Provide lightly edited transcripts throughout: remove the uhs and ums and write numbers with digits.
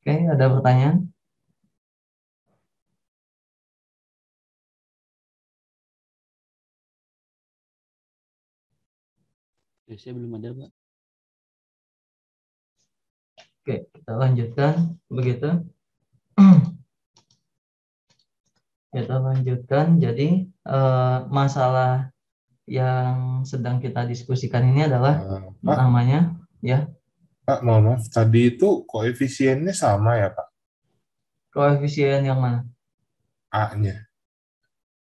Oke, ada pertanyaan? Saya belum ada, Pak. Oke, kita lanjutkan begitu. Kita lanjutkan. Jadi masalah yang sedang kita diskusikan ini adalah Pak, namanya ya Pak, maaf, tadi itu koefisiennya sama ya, Pak? koefisien yang mana? A-nya.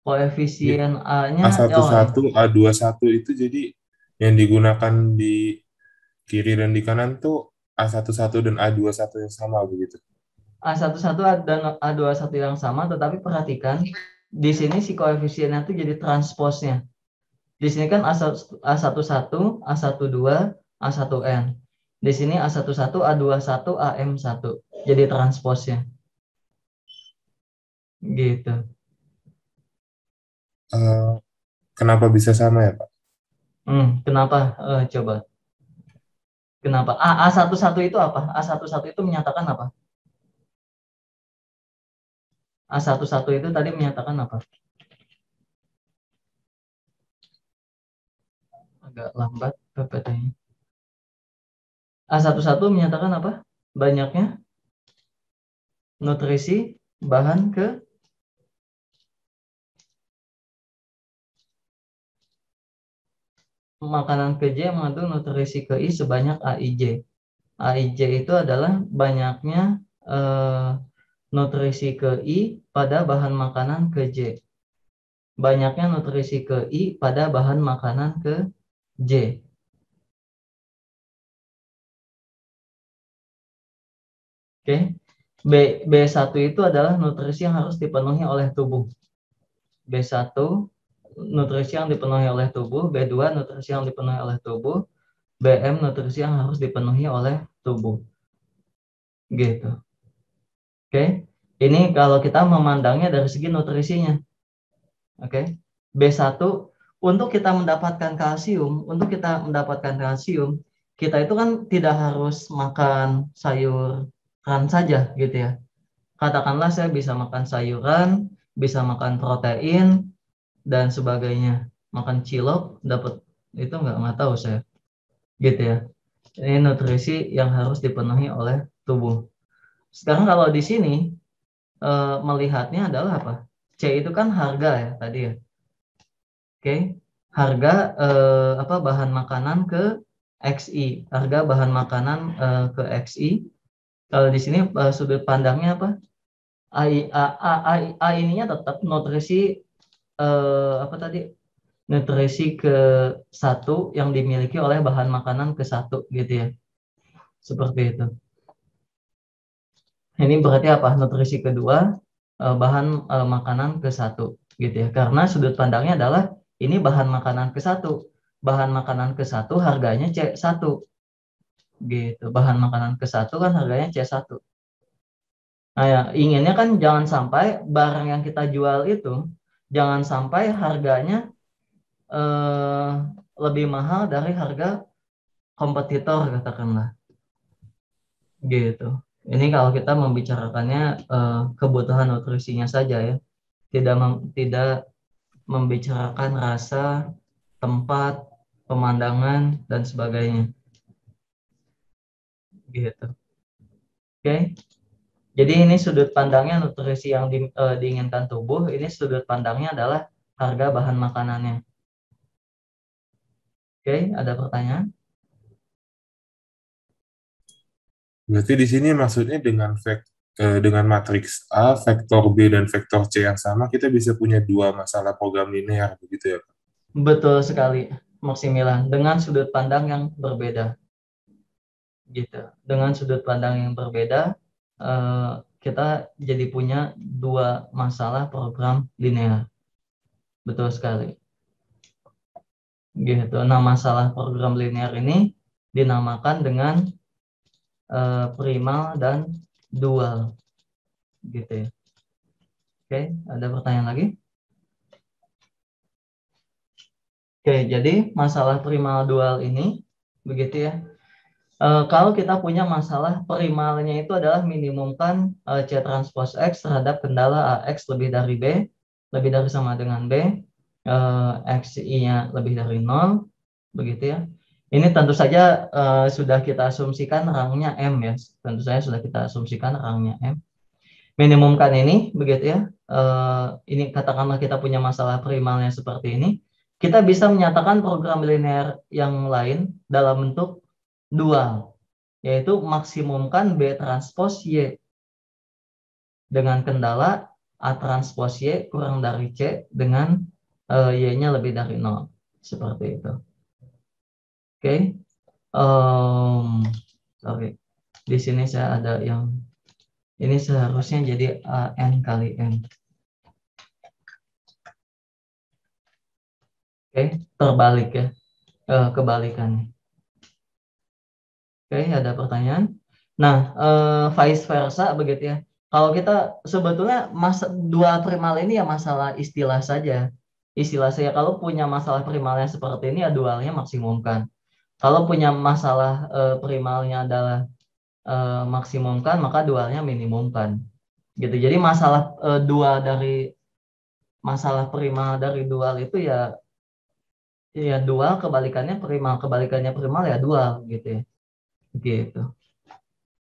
Koefisien A-nya oh ya. A11, A21 itu jadi yang digunakan di kiri dan di kanan tuh A11 dan A21 yang sama begitu. A11 dan A21 yang sama, tetapi perhatikan di sini si koefisiennya itu jadi transposnya. Di sini kan A11, A12, A1N. Di sini A11, A21, AM1. Jadi transposnya. Gitu. Kenapa bisa sama ya, Pak? Kenapa? Coba. Kenapa? A11 itu apa? A11 itu menyatakan apa? A11 itu tadi menyatakan apa? Agak lambat PPT-nya. A11 menyatakan apa? Banyaknya nutrisi bahan ke makanan ke J mengandung nutrisi ke I sebanyak AIJ. AIJ itu adalah banyaknya nutrisi ke I pada bahan makanan ke J. Banyaknya nutrisi ke I pada bahan makanan ke J. Oke. B1 itu adalah nutrisi yang harus dipenuhi oleh tubuh. B1 nutrisi yang dipenuhi oleh tubuh, B2 nutrisi yang dipenuhi oleh tubuh, BM nutrisi yang harus dipenuhi oleh tubuh. Gitu. Oke. Ini kalau kita memandangnya dari segi nutrisinya. Oke. B1 untuk kita mendapatkan kalsium, kita itu kan tidak harus makan sayuran saja gitu ya. Katakanlah saya bisa makan sayuran, bisa makan protein dan sebagainya. Makan cilok dapat itu nggak tahu saya. Gitu ya. Ini nutrisi yang harus dipenuhi oleh tubuh. Sekarang kalau di sini melihatnya adalah apa? C itu kan harga ya tadi ya. Oke. Harga bahan makanan ke XI. Harga bahan makanan ke XI. Kalau di sini sudut pandangnya apa? A ininya tetap nutrisi nutrisi ke satu yang dimiliki oleh bahan makanan ke satu gitu ya. Seperti itu. Ini berarti apa? Nutrisi kedua bahan makanan ke satu gitu ya. Karena sudut pandangnya adalah ini bahan makanan ke satu. Bahan makanan ke satu harganya C1 gitu. Bahan makanan ke satu kan harganya C1. Nah ya, inginnya kan jangan sampai barang yang kita jual itu jangan sampai harganya lebih mahal dari harga kompetitor katakanlah gitu. Ini kalau kita membicarakannya kebutuhan nutrisinya saja ya, tidak membicarakan rasa, tempat, pemandangan dan sebagainya gitu. Oke. Jadi ini sudut pandangnya nutrisi yang diinginkan tubuh, ini sudut pandangnya adalah harga bahan makanannya. Oke, ada pertanyaan? Berarti di sini maksudnya dengan matriks A, vektor B, dan vektor C yang sama, kita bisa punya dua masalah program linear, begitu ya, Pak? Betul sekali, Maximilian. Dengan sudut pandang yang berbeda. Gitu. Dengan sudut pandang yang berbeda, kita jadi punya dua masalah program linear. Betul sekali. Gitu. Nah, masalah program linear ini dinamakan dengan primal dan dual. Gitu ya. Oke, ada pertanyaan lagi? Oke, jadi masalah primal dual ini begitu ya. Kalau kita punya masalah primalnya itu adalah minimumkan C transpose X terhadap kendala AX lebih dari B, lebih dari sama dengan B, XI-nya lebih dari 0, begitu ya. Ini tentu saja sudah kita asumsikan rangnya M ya, tentu saja sudah kita asumsikan rangnya M. Minimumkan ini, begitu ya. Ini katakanlah kita punya masalah primalnya seperti ini, kita bisa menyatakan program linear yang lain dalam bentuk dual, yaitu maksimumkan B transpose Y dengan kendala A transpose Y kurang dari C dengan Y-nya lebih dari 0. Seperti itu. Oke. Sorry. Di sini saya ada yang ini seharusnya jadi AN kali N. Oke, terbalik ya. Kebalikannya. Oke, ada pertanyaan? Nah, vice versa begitu ya. Kalau kita sebetulnya dua primal ini ya masalah istilah saja. Istilah saya kalau punya masalah primalnya seperti ini ya dualnya maksimumkan. Kalau punya masalah primalnya adalah maksimumkan maka dualnya minimumkan. Gitu. Jadi masalah dua dari masalah primal dari dual itu ya dual kebalikannya primal ya dual gitu ya. Gitu.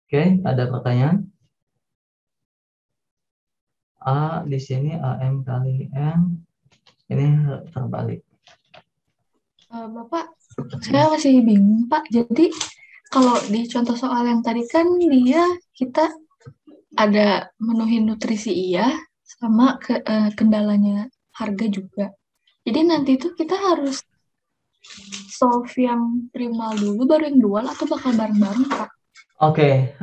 Oke, ada pertanyaan? A di sini AM kali M ini terbalik. Bapak, saya masih bingung Pak. Jadi kalau di contoh soal yang tadi kan kita ada menuhin nutrisi iya sama kendalanya harga juga. Jadi nanti itu kita harus solve yang primal dulu baru yang dual atau bakal bareng-bareng Pak? Oke,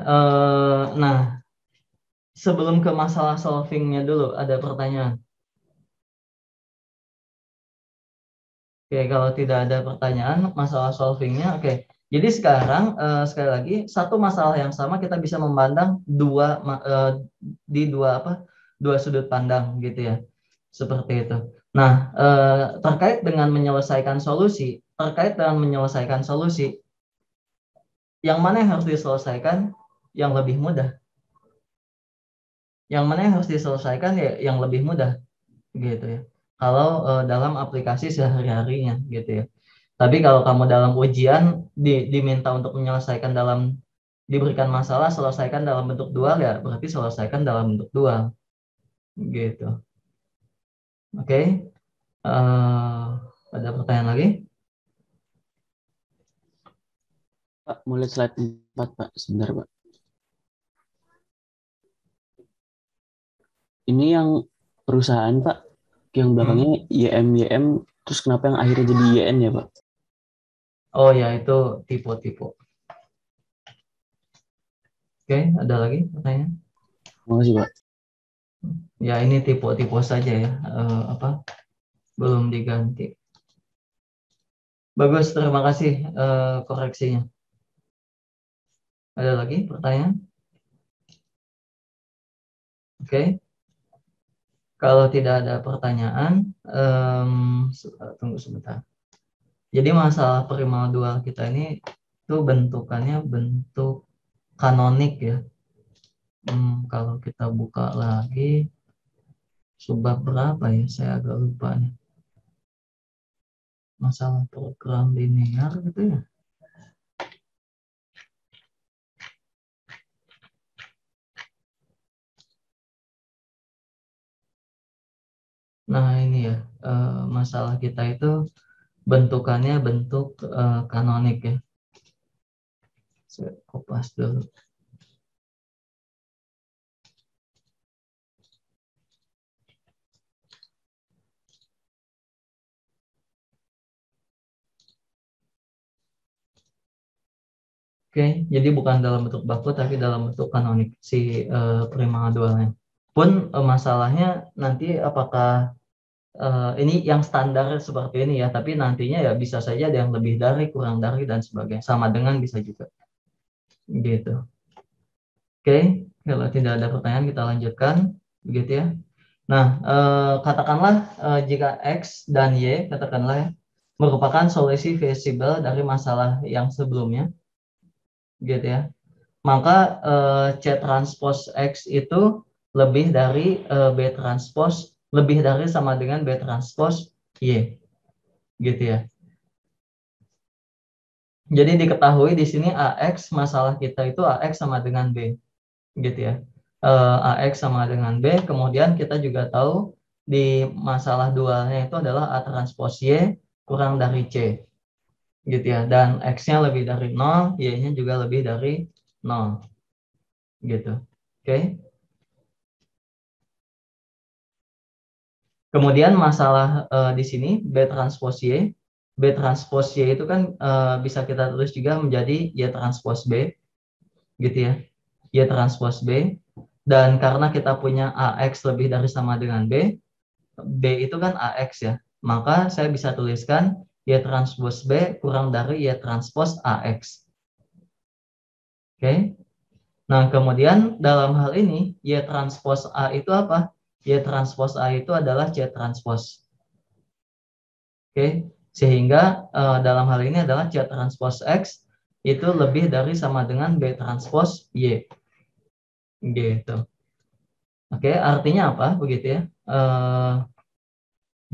nah sebelum ke masalah solvingnya dulu ada pertanyaan. Oke, kalau tidak ada pertanyaan masalah solvingnya, oke. Jadi sekarang sekali lagi satu masalah yang sama kita bisa memandang di dua sudut pandang gitu ya, seperti itu. Nah, terkait dengan menyelesaikan solusi, yang mana yang harus diselesaikan yang lebih mudah? Yang mana yang harus diselesaikan ya yang lebih mudah, gitu ya. Kalau dalam aplikasi sehari-harinya, gitu ya. Tapi kalau kamu dalam ujian diminta untuk menyelesaikan diberikan masalah selesaikan dalam bentuk dual ya berarti selesaikan dalam bentuk dual, gitu. Oke. Ada pertanyaan lagi? Pak, mulai slide 4, Pak. Sebentar, Pak. Ini yang perusahaan, Pak. Yang belakangnya YM, terus kenapa yang akhirnya jadi YN ya, Pak? Oh ya, itu tipe-tipe. Oke, ada lagi pertanyaan? Makasih, Pak. Ya, ini tipe-tipe saja ya. Belum diganti. Bagus, terima kasih koreksinya. Ada lagi pertanyaan? Oke. Kalau tidak ada pertanyaan, tunggu sebentar. Jadi masalah primal dual kita ini itu bentukannya bentuk kanonik ya. Kalau kita buka lagi subbab berapa ya? Saya agak lupa nih. Masalah program linear gitu ya. Nah ini ya, masalah kita itu bentukannya bentuk kanonik ya. Saya kopas dulu. Oke, jadi bukan dalam bentuk baku tapi dalam bentuk kanonik si primal dualnya. Pun masalahnya nanti apakah ini yang standar seperti ini ya, tapi nantinya ya bisa saja ada yang lebih dari, kurang dari dan sebagainya. Sama dengan bisa juga. Gitu. Oke, kalau tidak ada pertanyaan kita lanjutkan, begitu ya. Nah, katakanlah jika X dan Y katakanlah ya, merupakan solusi visible dari masalah yang sebelumnya. gitu ya. Maka C transpose X itu lebih dari B transpose, lebih dari sama dengan B transpose Y, gitu ya. Jadi diketahui di sini AX, masalah kita itu AX sama dengan B, gitu ya. AX sama dengan B, kemudian kita juga tahu di masalah dualnya itu adalah A transpose Y kurang dari C, gitu ya. Dan X-nya lebih dari 0, Y-nya juga lebih dari 0, gitu. Oke. Kemudian masalah di sini B transpose Y. B transpose Y itu kan bisa kita tulis juga menjadi Y transpose B, gitu ya. Y transpose B. Dan karena kita punya AX lebih dari sama dengan B, B itu kan AX ya. Maka saya bisa tuliskan Y transpose B kurang dari Y transpose AX. Oke. Nah, kemudian dalam hal ini Y transpose A itu apa? Y transpose A itu adalah C transpose. Oke, sehingga dalam hal ini adalah C transpose X itu lebih dari sama dengan B transpose Y, gitu. Oke, artinya apa? Begitu ya.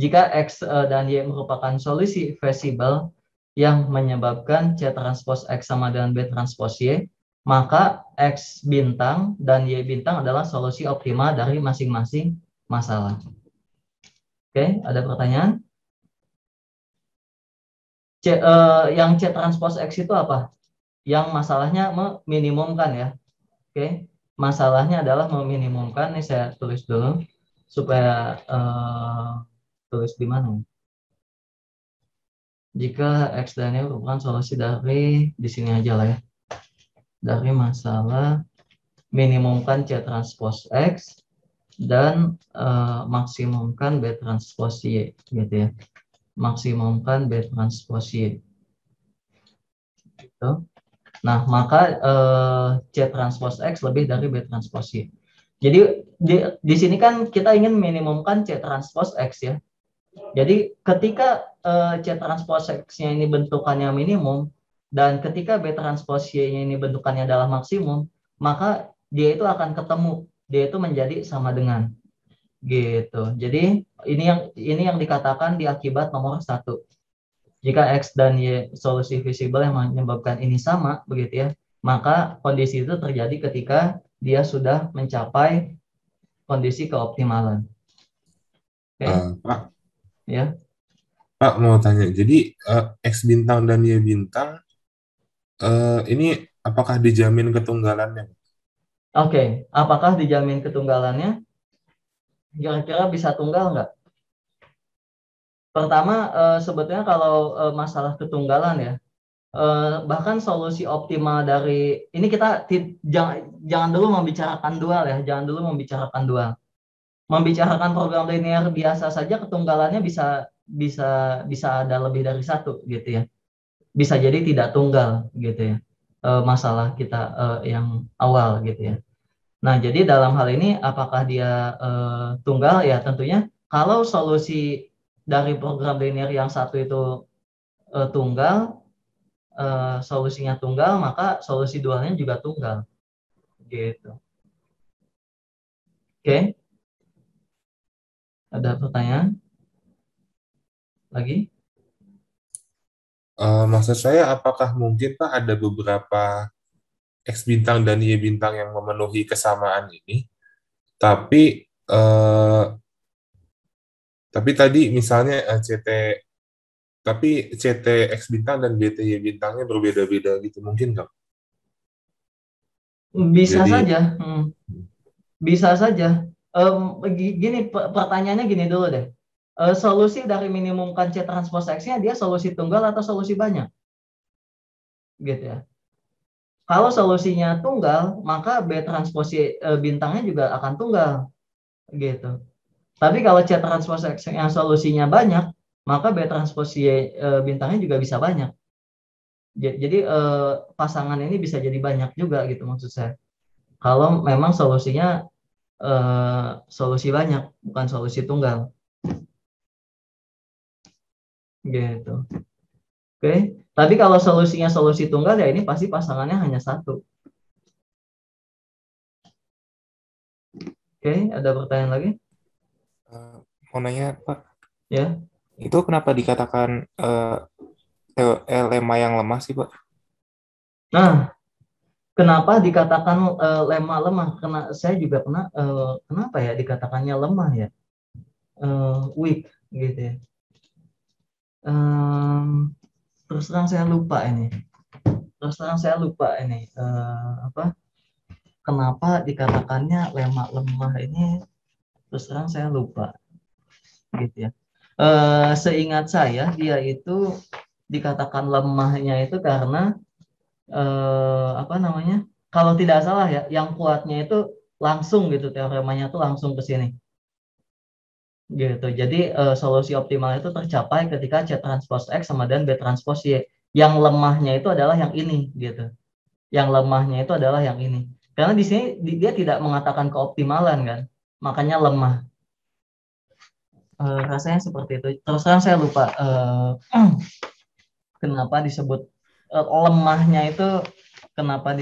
Jika X dan Y merupakan solusi visible yang menyebabkan C transpose X sama dengan B transpose Y, maka X bintang dan Y bintang adalah solusi optimal dari masing-masing masalah. Oke, ada pertanyaan? Yang C transpose X itu apa? Yang masalahnya meminimumkan ya. Oke, masalahnya adalah meminimumkan. Ini saya tulis dulu supaya tulis di mana? Jika X dan Y merupakan solusi dari di sini aja lah ya. Dari masalah minimumkan C transpose X dan maksimumkan B transpose Y, gitu ya. Maksimumkan B transpose Y. Gitu. Nah, maka C transpose X lebih dari B transpose Y. Jadi di sini kan kita ingin minimumkan C transpose X ya. Jadi ketika C transpose X-nya ini bentukannya minimum dan ketika B transpose Y-nya ini bentukannya adalah maksimum, maka dia itu akan ketemu, dia itu menjadi sama dengan, gitu. Jadi ini yang dikatakan di akibat nomor 1. Jika X dan Y solusi visible yang menyebabkan ini sama, begitu ya, maka kondisi itu terjadi ketika dia sudah mencapai kondisi keoptimalan. Oke, Pak, ya. Pak mau tanya, jadi X bintang dan Y bintang ini apakah dijamin ketunggalannya? Oke, apakah dijamin ketunggalannya? Kira-kira bisa tunggal nggak? Pertama, sebetulnya kalau masalah ketunggalan ya, bahkan solusi optimal dari ini kita jangan dulu membicarakan dual ya, jangan dulu membicarakan dual. Membicarakan program linear biasa saja ketunggalannya bisa bisa bisa ada lebih dari satu gitu ya. Bisa jadi tidak tunggal gitu ya. Masalah kita yang awal gitu ya. Nah, jadi dalam hal ini apakah dia tunggal ya, tentunya kalau solusi dari program linear yang satu itu tunggal, solusinya tunggal, maka solusi dualnya juga tunggal. Gitu. Oke, ada pertanyaan lagi? Maksud saya, apakah mungkin Pak ada beberapa X bintang dan Y bintang yang memenuhi kesamaan ini, tapi tadi misalnya CT X bintang dan BT Y bintangnya berbeda-beda gitu, mungkin nggak? Bisa Jadi saja, bisa saja. Gini, pertanyaannya gini dulu deh. Solusi dari minimumkan C transpose X-nya dia solusi tunggal atau solusi banyak? Gitu ya. Kalau solusinya tunggal, maka B transpose bintangnya juga akan tunggal, gitu. Tapi kalau C transpose X yang solusinya banyak, maka B transpose bintangnya juga bisa banyak. Jadi pasangan ini bisa jadi banyak juga gitu maksud saya. Kalau memang solusinya solusi banyak, bukan solusi tunggal. Gitu. Oke. Tapi kalau solusinya solusi tunggal, ya ini pasti pasangannya hanya satu. Oke, ada pertanyaan lagi? Mau nanya Pak, Ya. itu kenapa dikatakan lemma yang lemah sih Pak? Nah, kenapa dikatakan lemah? Karena saya juga kenapa ya dikatakannya lemah ya? Weak gitu ya. Terus terang saya lupa ini. Kenapa dikatakannya lemah ini? Terus terang saya lupa, gitu ya. Seingat saya dia itu dikatakan lemahnya itu karena kalau tidak salah ya, yang kuatnya itu langsung gitu, teoremanya tuh langsung ke sini. Gitu. Jadi solusi optimal itu tercapai ketika C transpose X sama dengan B transpose Y. Yang lemahnya itu adalah yang ini gitu. Yang lemahnya itu adalah yang ini. Karena di sini dia tidak mengatakan keoptimalan kan. Makanya lemah. Rasanya seperti itu. Terus terang saya lupa kenapa disebut lemahnya itu kenapa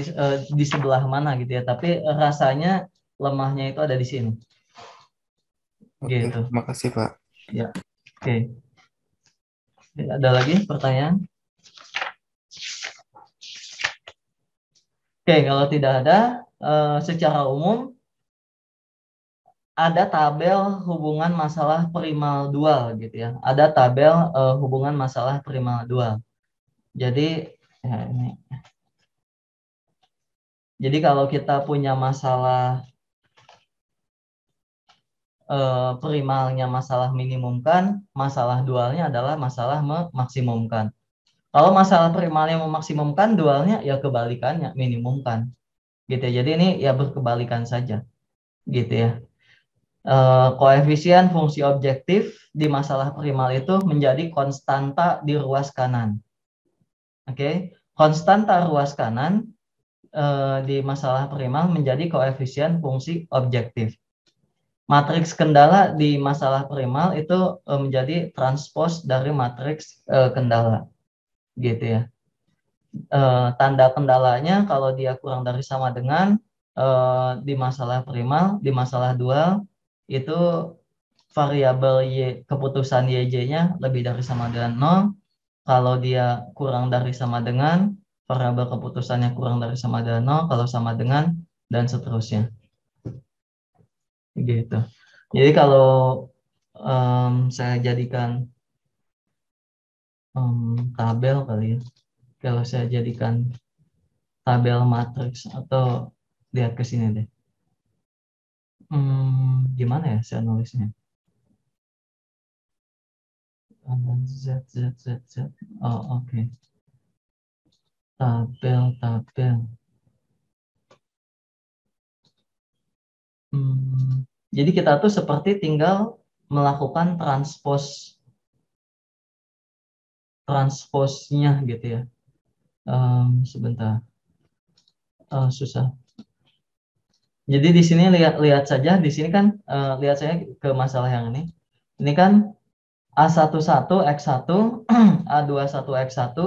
di sebelah mana gitu ya. Tapi rasanya lemahnya itu ada di sini. Oke, Gitu. terima kasih Pak. Ya. Oke. Ada lagi pertanyaan? Oke, kalau tidak ada, secara umum ada tabel hubungan masalah primal dual gitu ya. Ada tabel hubungan masalah primal dual. Jadi ya ini. Jadi kalau kita punya masalah primalnya masalah minimumkan, masalah dualnya adalah masalah memaksimumkan. Kalau masalah primalnya memaksimumkan, dualnya ya kebalikannya, minimumkan. Gitu ya. Jadi ini ya berkebalikan saja. Gitu ya. Koefisien fungsi objektif di masalah primal itu menjadi konstanta di ruas kanan. Oke, konstanta ruas kanan di masalah primal menjadi koefisien fungsi objektif. Matriks kendala di masalah primal itu menjadi transpose dari matriks kendala, gitu ya. Tanda kendalanya kalau dia kurang dari sama dengan di masalah primal, di masalah dual itu variabel y keputusan YJ-nya lebih dari sama dengan 0. Kalau dia kurang dari sama dengan, variabel keputusannya kurang dari sama dengan 0, kalau sama dengan, dan seterusnya. Gitu. Jadi kalau saya jadikan tabel kali ya. Kalau saya jadikan tabel matriks atau lihat ke sini deh. Gimana ya saya nulisnya? Z. Oh, oke. Tabel. Jadi kita tuh seperti tinggal melakukan transposnya gitu ya. Sebentar. Susah. Jadi di sini lihat saja, di sini kan lihat saya ke masalah yang ini. Ini kan A11 X1, A21 X1,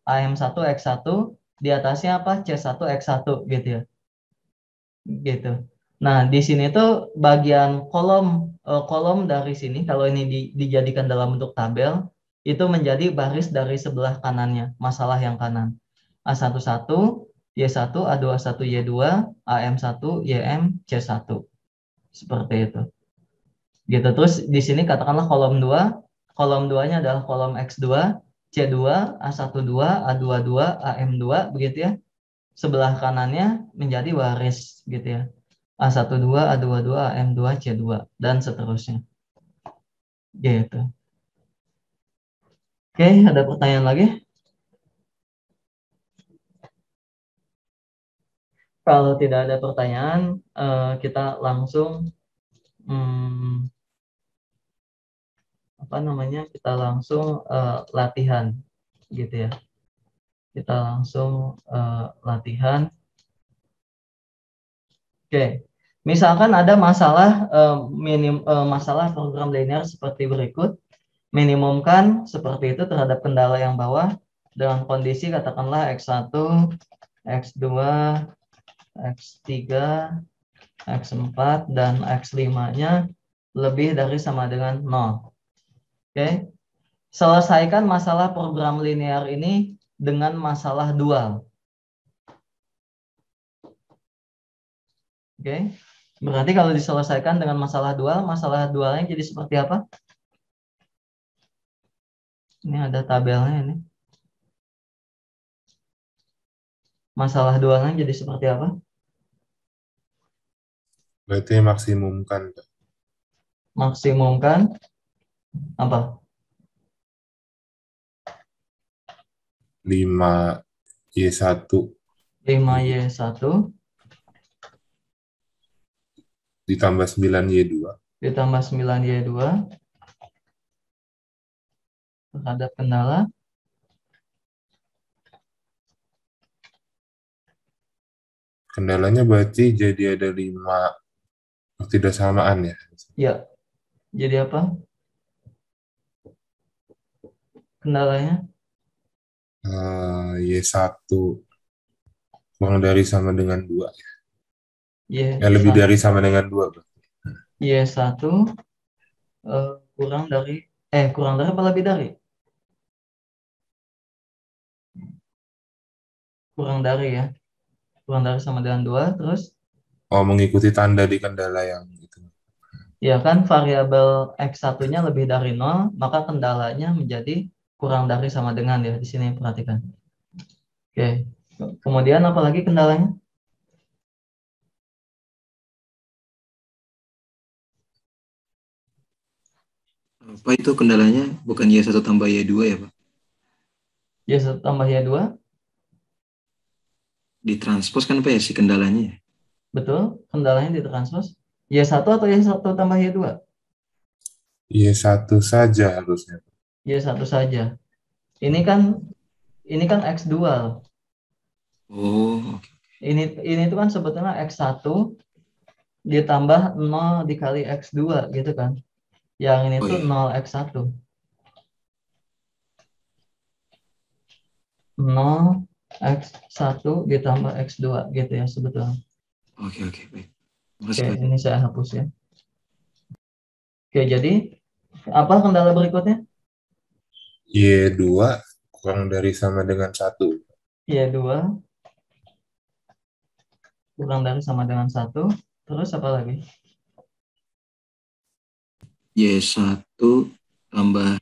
AM1 X1, di atasnya apa? C1 X1 gitu ya. Gitu. Nah, di sini tuh bagian kolom dari sini, kalau ini dijadikan dalam bentuk tabel, itu menjadi baris dari sebelah kanannya, masalah yang kanan. A11, Y1, A21, Y2, AM1, YM, C1. Seperti itu. Gitu. Terus di sini katakanlah kolom 2, kolom 2-nya adalah kolom X2, C2, A12, A22, AM2, begitu ya. Sebelah kanannya menjadi baris gitu ya. A12, A22, AM2, C2 dan seterusnya. Gitu. Oke, ada pertanyaan lagi? Kalau tidak ada pertanyaan, kita langsung kita langsung latihan gitu ya. Kita langsung latihan. Oke. Misalkan ada masalah masalah program linear seperti berikut. Minimumkan seperti itu terhadap kendala yang bawah. dengan kondisi katakanlah X1, X2, X3, X4, dan X5-nya lebih dari sama dengan 0. Oke. Selesaikan masalah program linear ini dengan masalah dual. Oke. Berarti kalau diselesaikan dengan masalah dualnya jadi seperti apa? Ini ada tabelnya ini. Masalah dualnya jadi seperti apa? Berarti maksimumkan, Pak. Maksimumkan apa? 5Y1 5Y1 ditambah 9Y2 ditambah 9Y2 terhadap kendala kendalanya berarti jadi ada 5 ketidaksamaan ya. ya. Jadi apa? Kendalanya Y1 kurang dari sama dengan 2 ya. Lebih Y1 dari sama dengan 2, Pak. Y1 kurang dari apa lebih dari? Kurang dari ya. Kurang dari sama dengan 2, terus Oh, mengikuti tanda di kendala yang itu. ya kan variabel X1-nya lebih dari 0, maka kendalanya menjadi kurang dari sama dengan ya. Di sini perhatikan. Oke. Kemudian apalagi kendalanya? Apa itu kendalanya? Bukan Y1 tambah Y2 ya, Pak? Y1 tambah Y2, Ditranspos kan, Pak, ya, si kendalanya? betul. Kendalanya ditranspos. Y1 atau Y1 tambah Y2? Y1 saja harusnya. Y1 saja. Ini kan X dual. Oh, oke. Ini tuh kan sebetulnya X1 ditambah 0 dikali X2 gitu kan. Yang ini Oh, tuh iya. 0x1. 0x1 ditambah x2 gitu ya sebetulnya. Oke, baik. Oke, Makasih, Pak. ini saya hapus ya. Oke, jadi apa kendala berikutnya? Y2 kurang dari sama dengan 1. Y2 kurang dari sama dengan 1. Terus apa lagi? Y1 tambah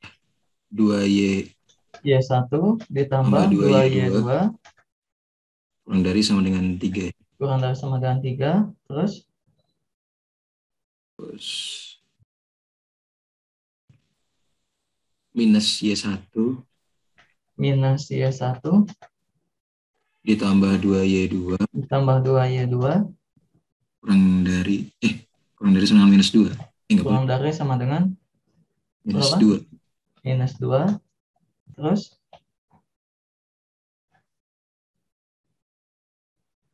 2Y Y1 ditambah 2Y2 kurang dari sama dengan 3. kurang dari sama dengan 3. Terus minus Y1 minus Y1 ditambah 2Y2 ditambah 2Y2 kurang dari sama dengan minus 2. kurang dari sama dengan minus berapa? 2. Minus 2. Terus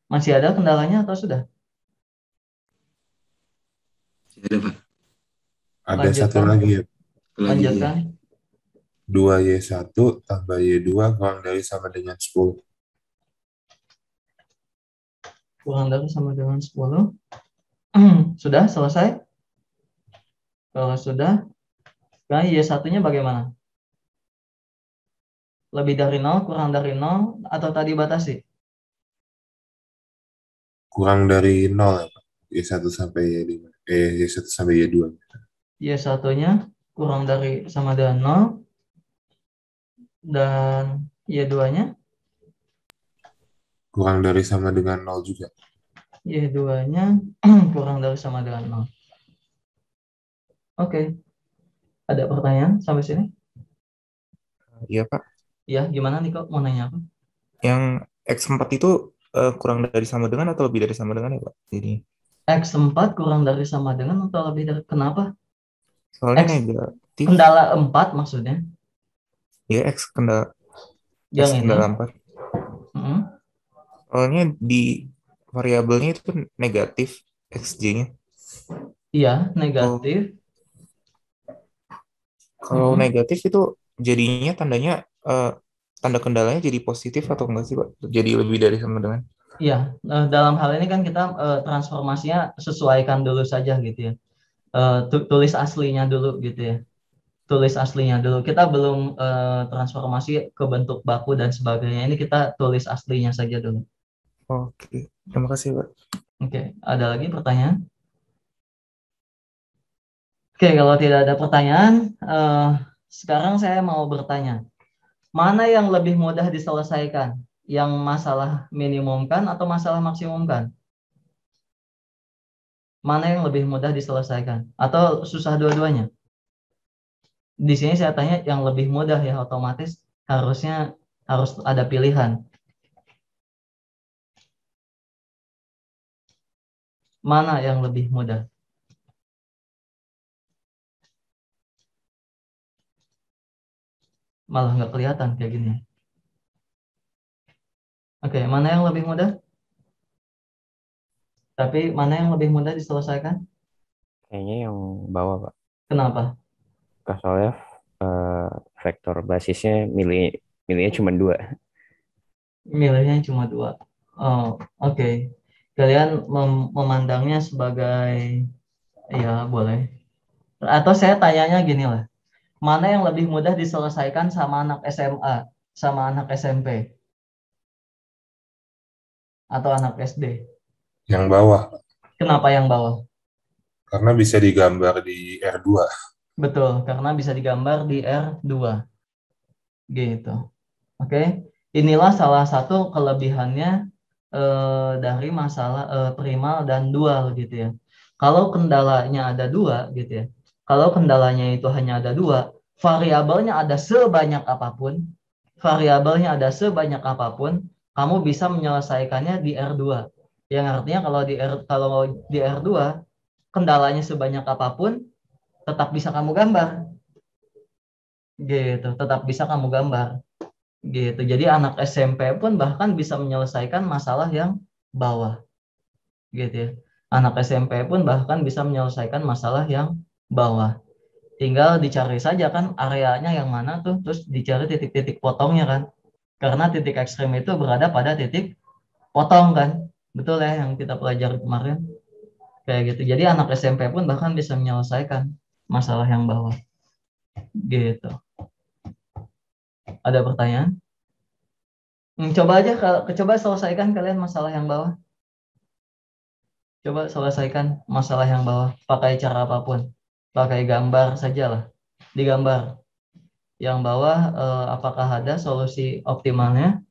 masih ada kendalanya atau sudah? Ada, Pak. Ada Lanjutkan. satu lagi ya. Lanjutkan. 2Y1 tambah Y2 kurang dari sama dengan 10. Kurang dari sama dengan 10. Sudah selesai? Kalau sudah, sekarang Y1-nya bagaimana? Lebih dari 0, kurang dari 0, atau tadi batasi? Kurang dari 0 ya, Pak. Y1 sampai Y5. Y1 sampai Y2. Y1-nya kurang dari sama dengan 0, dan Y2-nya? Kurang dari sama dengan 0 juga. Y2-nya kurang dari sama dengan 0. Oke. Ada pertanyaan sampai sini? Iya, Pak. Ya, gimana nih kok mau nanya apa? Yang X4 itu kurang dari sama dengan atau lebih dari sama dengan ya, Pak? Jadi X4 kurang dari sama dengan atau lebih dari, kenapa? soalnya X negatif. kendala 4 maksudnya? Ya, X kendala Yang ini? kendala 4. Mm-mm. Soalnya di variabelnya itu kan negatif XJ-nya. Iya, negatif. Kalau negatif itu jadinya tandanya tanda kendalanya jadi positif atau enggak sih, Pak? Jadi lebih dari sama dengan? Iya, dalam hal ini kan kita transformasinya sesuaikan dulu saja gitu ya. Tulis aslinya dulu gitu ya. Tulis aslinya dulu. Kita belum transformasi ke bentuk baku dan sebagainya. Ini kita tulis aslinya saja dulu. Oke, terima kasih, Pak. Oke, ada lagi pertanyaan? Oke, kalau tidak ada pertanyaan, sekarang saya mau bertanya. Mana yang lebih mudah diselesaikan? Yang masalah minimumkan atau masalah maksimumkan? Mana yang lebih mudah diselesaikan? Atau susah dua-duanya? Di sini saya tanya yang lebih mudah ya, otomatis harusnya harus ada pilihan. Mana yang lebih mudah? Malah nggak kelihatan kayak gini. Oke, mana yang lebih mudah? Tapi mana yang lebih mudah diselesaikan? Kayaknya yang bawah, Pak. Kenapa? Soalnya vektor basisnya milihnya cuma 2. Milihnya cuma 2. Oh, oke. Kalian memandangnya sebagai, ya boleh. Atau saya tanyanya gini lah. Mana yang lebih mudah diselesaikan sama anak SMA, sama anak SMP, atau anak SD? Yang bawah, Kenapa yang bawah? karena bisa digambar di R2. Betul, karena bisa digambar di R2. Gitu. Oke. Inilah salah satu kelebihannya dari masalah primal dan dual gitu ya. Kalau kendalanya ada 2 gitu ya. Kalau kendalanya itu hanya ada 2, variabelnya ada sebanyak apapun, kamu bisa menyelesaikannya di R2. Yang artinya kalau di R2 kendalanya sebanyak apapun tetap bisa kamu gambar. Gitu, tetap bisa kamu gambar. Gitu. Jadi anak SMP pun bahkan bisa menyelesaikan masalah yang bawah. Gitu ya. Anak SMP pun bahkan bisa menyelesaikan masalah yang bawah. Tinggal dicari saja kan areanya yang mana tuh, terus dicari titik-titik potongnya kan. Karena titik ekstrem itu berada pada titik potong kan. Betul ya yang kita pelajari kemarin. Kayak gitu. Jadi anak SMP pun bahkan bisa menyelesaikan masalah yang bawah. Gitu. Ada pertanyaan? Coba selesaikan kalian masalah yang bawah. Coba selesaikan masalah yang bawah pakai cara apapun. Pakai gambar sajalah. Digambar. Yang bawah apakah ada solusi optimalnya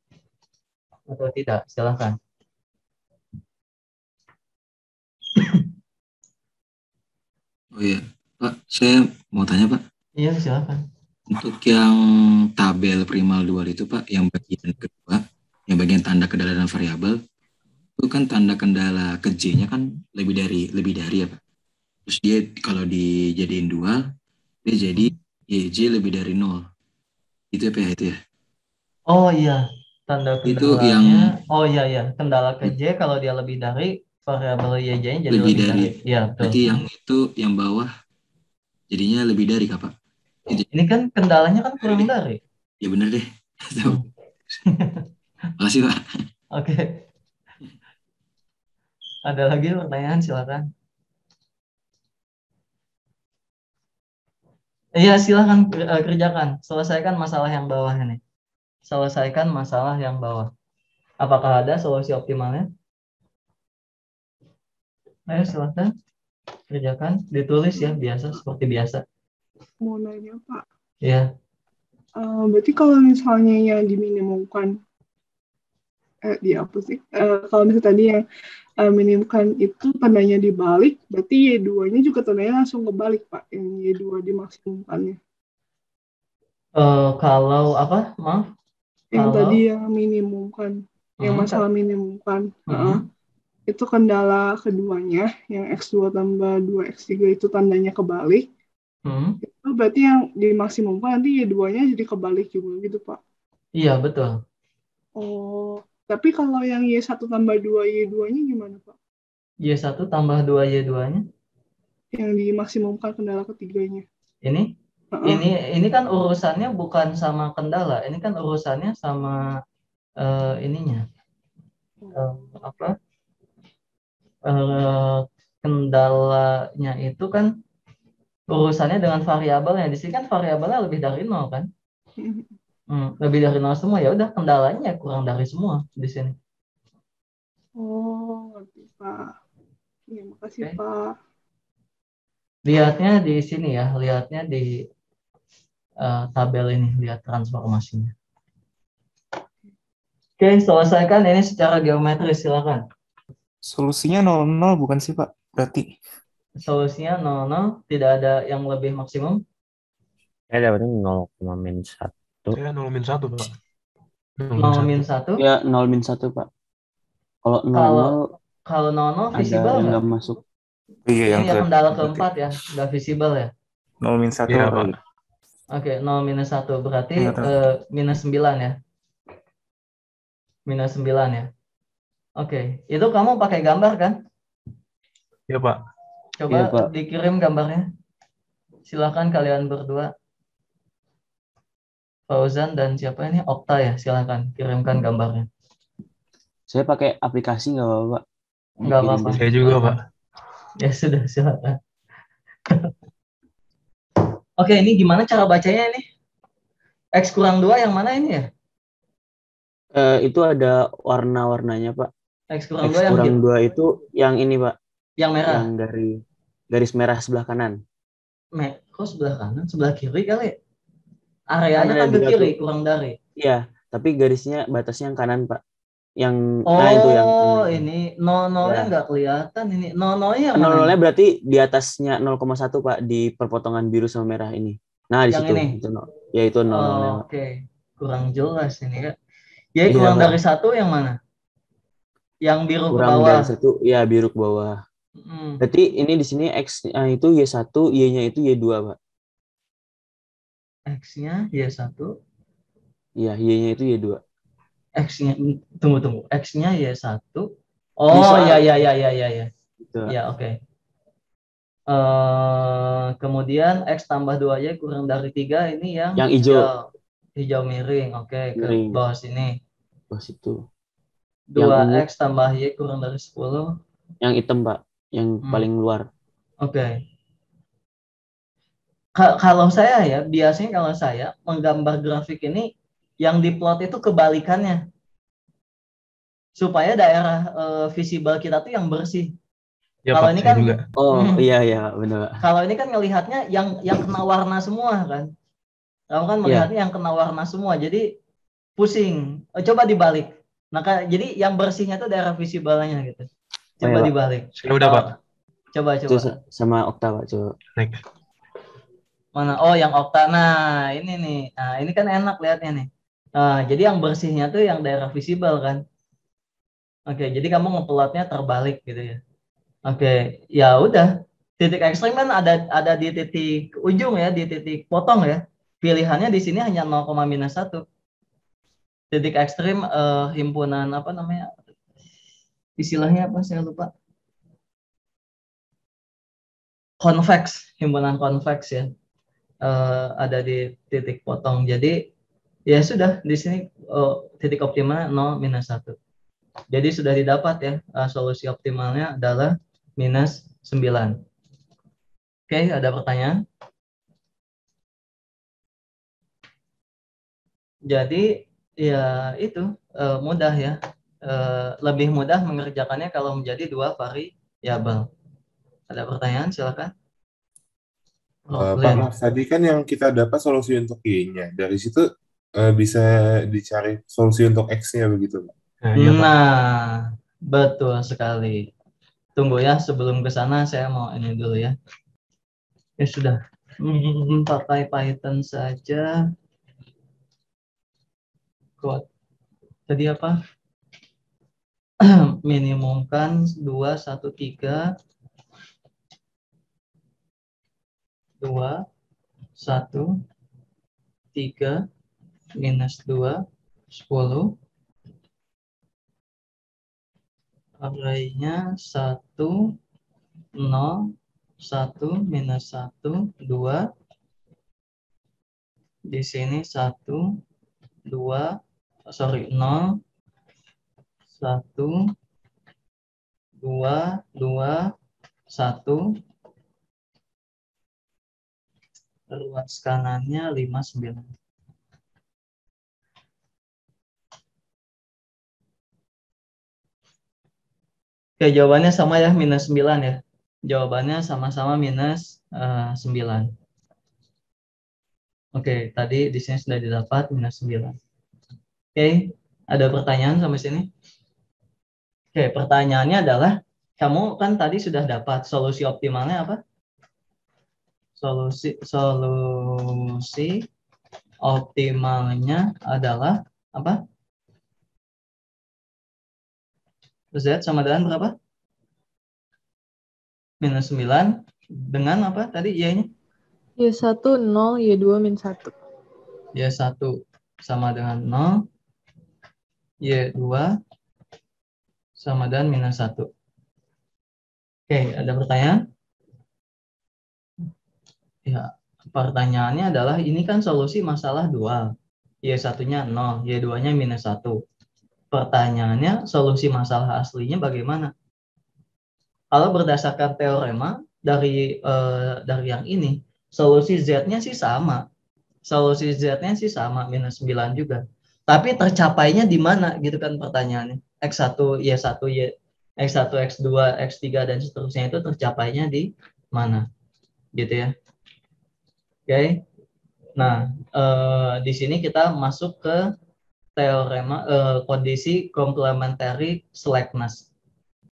atau tidak? Silakan. Oh iya, Pak, saya mau tanya, Pak. Iya, silakan. Untuk yang tabel primal dual itu, Pak, yang bagian kedua, yang bagian tanda kendala dan variabel, itu kan tanda kendala ke J-nya kan lebih dari ya, Pak. Terus dia kalau dijadiin dual, dia jadi YJ lebih dari 0. Itu apa ya itu ya? Oh iya, tanda Itu kendalanya. yang Oh iya, kendala ke J kalau dia lebih dari variabel YJ-nya jadi lebih lebih dari. dari. Iya, betul. Berarti yang itu yang bawah jadinya lebih dari, Kak, Pak? Ini kan kendalanya kan kurang dari. Ya bener deh. Makasih, Pak. Oke. Ada lagi pertanyaan, silakan. Iya, silakan kerjakan. Selesaikan masalah yang bawah ini. Selesaikan masalah yang bawah. Apakah ada solusi optimalnya? Ayo silakan. Kerjakan. Ditulis ya, biasa seperti biasa. Mau nanya, Pak. Iya. Berarti kalau misalnya yang diminimumkan, kalau misalnya tadi yang minimumkan itu tandanya dibalik, berarti Y2-nya juga tandanya langsung kebalik, Pak, yang Y2 dimaksimumkannya. Kalau apa? Maaf. Yang Kalau tadi yang minimumkan, yang masalah minimumkan. Itu kendala keduanya, yang X2 tambah 2X3 itu tandanya kebalik. Itu berarti yang dimaksimumkan nanti Y2-nya jadi kebalik juga gitu, Pak? Iya, betul. Oh, tapi kalau yang Y1 tambah 2 Y2-nya gimana, Pak? Y1 tambah 2 Y2-nya? Yang dimaksimumkan kendala ketiganya. Ini? Ini kan urusannya bukan sama kendala, ini kan urusannya sama ininya apa kendalanya itu kan urusannya dengan variabelnya. Di sini kan variabelnya lebih dari 0 kan. Lebih dari 0 semua, ya udah kendalanya kurang dari semua di sini. Oh, ngerti Pak. Ya, makasih Oke. Pak. Lihatnya di sini ya, lihatnya di tabel ini, lihat transformasinya. Oke, selesaikan ini secara geometris, silakan. Solusinya 0,0 bukan sih Pak? Berarti Solusinya 0, tidak ada yang lebih maksimum. Saya dapatnya 0,-1. Saya 0-1, Pak. 0-1. Ya 0-1 Pak. Kalau 0 Kalau 0 ada visible yang nggak? nggak masuk. iya yang Ini ya kendala keempat ya, nggak visible ya. 0-1 Iya, kali. Pak. Oke, 0-1 berarti Iya, tahu. -9 ya. -9 ya. Oke, itu kamu pakai gambar kan? Iya, Pak. Coba Iya, Pak. dikirim gambarnya. Silakan kalian berdua. Fauzan dan siapa ini? Okta ya, silakan kirimkan gambarnya. Saya pakai aplikasi nggak apa-apa Pak? Nggak Dikirim apa-apa. dulu. Saya juga, Pak. Ya sudah, silakan. Oke, ini gimana cara bacanya ini? X kurang 2 yang mana ini ya? Itu ada warna-warnanya Pak. X kurang X 2 yang kurang hit. 2 itu yang ini Pak. Yang merah. Yang dari garis merah sebelah kanan. Kok sebelah kanan? Sebelah kiri kali? Areanya Kan ada kan ke 2 kiri, tuh. kurang dari. Iya, tapi garisnya batasnya yang kanan Pak. Yang Oh, nah itu yang ini 0-0-nya ya. nggak kelihatan ini. 0-0-nya yang mana? 0-nya berarti di atasnya 0,1 Pak, di perpotongan biru sama merah ini. Nah, di Yang situ. ini? Itu ya itu 0-0-nya Pak. Oke. Kurang jelas ini Kak. Jadi Iya, kurang Pak. dari 1 yang mana? Yang biru ke Kurang bawah. dari 1, ya biru ke bawah. Berarti ini di sini X itu Y1, Y-nya itu Y2, Pak. X-nya Y1. Iya, Y-nya itu Y2. X-nya tunggu. X-nya Y1. Oh, ya. Gitu, Pak. Ya, oke. Kemudian X tambah 2Y kurang dari 3 ini yang hijau. Hijau miring. Oke, ke Miring. bawah sini. Bawah situ. 2X tambah Y kurang dari 10. Yang hitam, Pak. Yang paling luar. Oke. Kalau saya ya, biasanya kalau saya menggambar grafik ini, yang diplot itu kebalikannya. Supaya daerah visible kita tuh yang bersih. Ya, kalau Pak, ini saya kan juga. Iya, benar. Kalau ini kan ngelihatnya yang kena warna semua kan. Kamu kan melihatnya yang kena warna semua, jadi pusing. Coba dibalik. Nah, jadi yang bersihnya tuh daerah visible-nya gitu. Coba dibalik. Saya udah, Pak. Coba. Sama Okta, Pak, coba. Next. Mana? Oh, yang Okta. Nah, ini nih. Nah, ini kan enak lihatnya nih. Jadi yang bersihnya tuh yang daerah visible kan. Oke, jadi kamu ngeplotnya terbalik gitu ya. Oke, ya udah. Titik ekstrem kan ada di titik ujung ya, di titik potong ya. Pilihannya di sini hanya 0,-1. Titik ekstrem himpunan apa namanya? Istilahnya apa? Saya lupa. Konveks, himpunan konveks ya. Ada di titik potong. Jadi ya sudah di sini titik optimalnya 0-1. Jadi sudah didapat ya, solusi optimalnya adalah -9. Oke, ada pertanyaan? Jadi ya itu mudah ya, lebih mudah mengerjakannya kalau menjadi 2 variabel. Ada pertanyaan? Silakan. Pak Mas, tadi kan yang kita dapat solusi untuk Y-nya. Dari situ bisa dicari solusi untuk X-nya begitu, Pak? Nah, betul sekali. Tunggu ya, sebelum ke sana saya mau ini dulu ya. Ya sudah, pakai Python saja. Code. Tadi apa? Minimumkan 2, 1, 3. 2, 1, 3, -2, 10. Arraynya 1, 0, 1, -1, 2, Di sini 1, 2, 0, 1, 2, 2, 1. Ruas kanannya 5, 9. Oke, jawabannya sama ya, minus 9 ya. Jawabannya sama-sama minus 9. Oke, tadi di sini sudah didapat minus 9. Oke, ada pertanyaan sampai sini? Oke, pertanyaannya adalah, kamu kan tadi sudah dapat solusi optimalnya apa? Solusi optimalnya adalah apa? Z sama dengan berapa? Minus 9 dengan apa tadi Y-nya? Y1 0, Y2 min 1. Y1 sama dengan 0, Y2 sama dengan minus 1. Oke, ada pertanyaan? Ya, pertanyaannya adalah ini kan solusi masalah dual. Y1-nya 0, Y2-nya minus 1. Pertanyaannya, solusi masalah aslinya bagaimana? Kalau berdasarkan teorema dari yang ini, solusi Z-nya sih sama. Solusi Z-nya sih sama, minus 9 juga. Tapi tercapainya di mana gitu kan pertanyaannya. X1, Y1, X1, X2, X3, dan seterusnya itu tercapainya di mana? Gitu ya. Oke. Nah, di sini kita masuk ke teorema kondisi complementary slackness.